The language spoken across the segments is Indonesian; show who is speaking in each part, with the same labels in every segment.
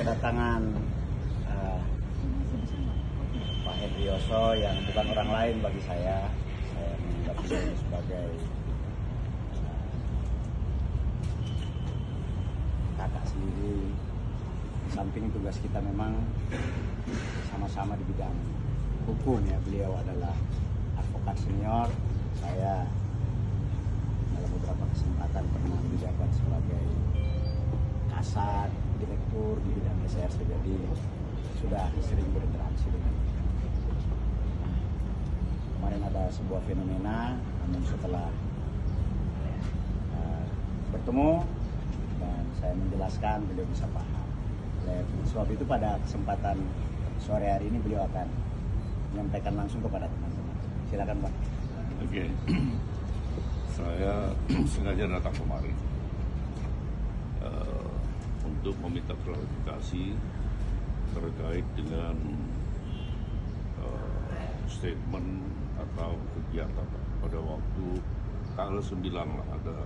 Speaker 1: kedatangan Pak Hendrioso yang bukan orang lain bagi saya menganggap beliau sebagai kakak sendiri. Di samping tugas kita memang sama-sama di bidang hukum ya, beliau adalah advokat senior, saya dalam beberapa kesempatan pernah menjabat sebagai kasat, direktur di bidang SRC, jadi sudah sering berinteraksi dengan kita. Kemarin ada sebuah fenomena, namun setelah bertemu dan saya menjelaskan, beliau bisa paham. Oleh sebab itu pada kesempatan sore hari ini beliau akan menyampaikan langsung kepada teman-teman. Silakan Pak.
Speaker 2: Oke. Saya sengaja datang kemari untuk meminta klarifikasi terkait dengan statement atau kegiatan pada waktu tanggal 9 lah ada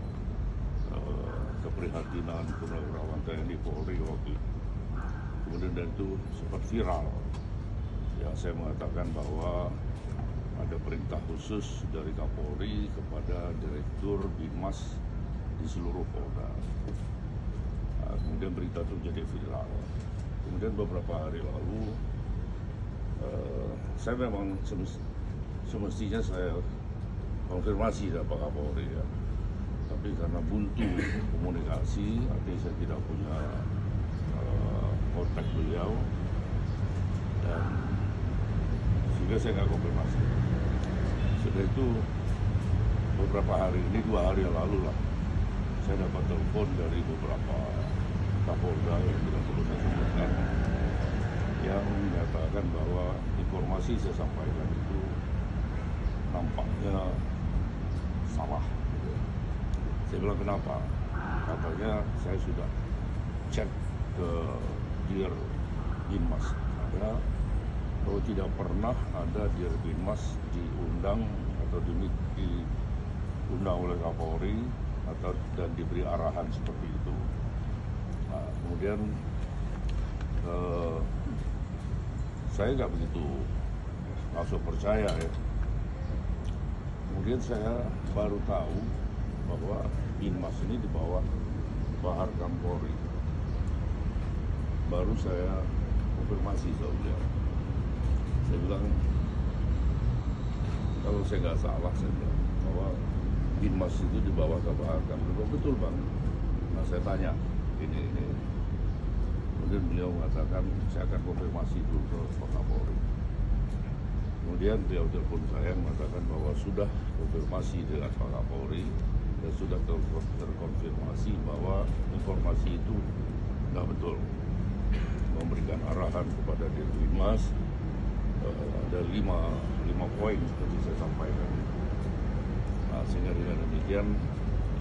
Speaker 2: keprihatinan purnawirawan TNI Polri waktu itu. Kemudian dan itu sempat viral. Ya, saya mengatakan bahwa ada perintah khusus dari Kapolri kepada Direktur Binmas di seluruh Polda. Nah, kemudian berita itu jadi viral. Kemudian beberapa hari lalu, saya memang semestinya saya konfirmasi dari Pak Kapolri ya. Tapi karena buntu komunikasi, artinya saya tidak punya kontak beliau, dan sehingga saya nggak konfirmasi. Sudah itu beberapa hari ini, 2 hari yang lalu lah, saya dapat telepon dari beberapa Kapolda yang tidak perlu saya sebutkan, yang menyatakan bahwa informasi saya sampaikan itu nampaknya salah. Saya bilang kenapa? Katanya saya sudah cek ke Dir Binmas, ada bahwa tidak pernah ada Dir Binmas diundang atau diundang oleh Kapolri dan diberi arahan seperti itu. Nah, kemudian saya nggak begitu langsung percaya ya. Kemudian saya baru tahu bahwa Binmas ini di bawah Bahar Kampolri. Baru saya konfirmasi sama beliau. Saya bilang, kalau saya nggak salah, saya bilang bahwa Binmas itu di bawah Bahar Kampolri. Betul Bang. Nah, saya tanya, ini. Kemudian beliau mengatakan, saya akan konfirmasi dulu ke Pak Kapolri. Kemudian beliau telepon saya mengatakan bahwa sudah konfirmasi dengan Pak Kapolri dan sudah terkonfirmasi bahwa informasi itu tidak betul. Memberikan arahan kepada Dir Binmas, ada 5 poin seperti saya sampaikan. Nah, sehingga dengan demikian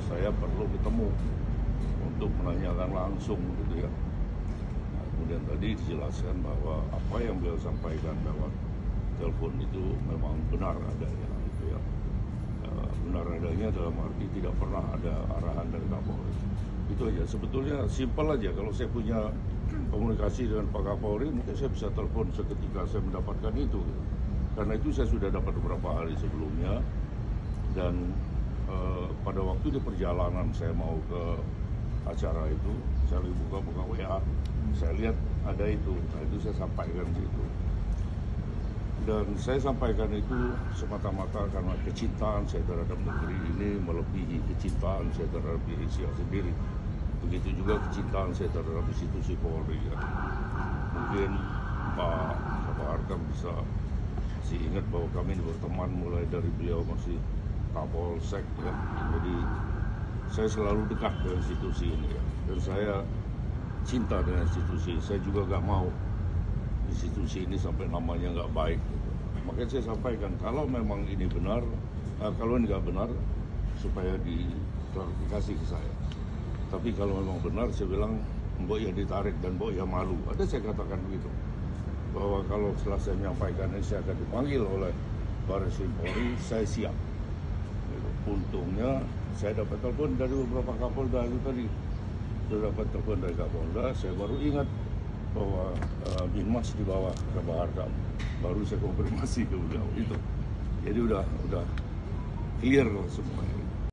Speaker 2: saya perlu ketemu untuk menanyakan langsung gitu ya. Nah, kemudian tadi dijelaskan bahwa apa yang beliau sampaikan lewat telepon itu memang benar adanya gitu ya. Benar adanya dalam arti tidak pernah ada arahan dari Kapolri. Itu aja, sebetulnya simpel aja. Kalau saya punya komunikasi dengan Pak Kapolri, mungkin saya bisa telepon seketika saya mendapatkan itu. Karena itu saya sudah dapat beberapa hari sebelumnya, dan pada waktu di perjalanan saya mau ke acara itu, saya buka WA, saya lihat ada itu. Nah, itu saya sampaikan situ. Dan saya sampaikan itu semata-mata karena kecintaan saya terhadap negeri ini melebihi kecintaan saya terhadap diri saya sendiri. Begitu juga kecintaan saya terhadap institusi Polri ya. Mungkin Pak Harkam bisa ingat bahwa kami berteman mulai dari beliau masih Kapolsek ya. Jadi saya selalu dekat dengan institusi ini ya. Dan saya cinta dengan institusi. Saya juga gak mau institusi ini sampai namanya nggak baik. Makanya saya sampaikan kalau memang ini benar, kalau ini nggak benar, supaya diklarifikasi ke saya. Tapi kalau memang benar, saya bilang mbok ya ditarik dan mbok ya malu. Ada saya katakan begitu, bahwa kalau setelah saya menyampaikan ini saya akan dipanggil oleh Baris Krim Polri, saya siap. Untungnya saya dapat telepon dari beberapa Kapolda itu tadi. Saya dapat telepon dari Kapolda, saya baru ingat bahwa Binmas di bawah ke Bahar Kam. Baru saya konfirmasi ke beliau itu. Jadi udah clear semuanya.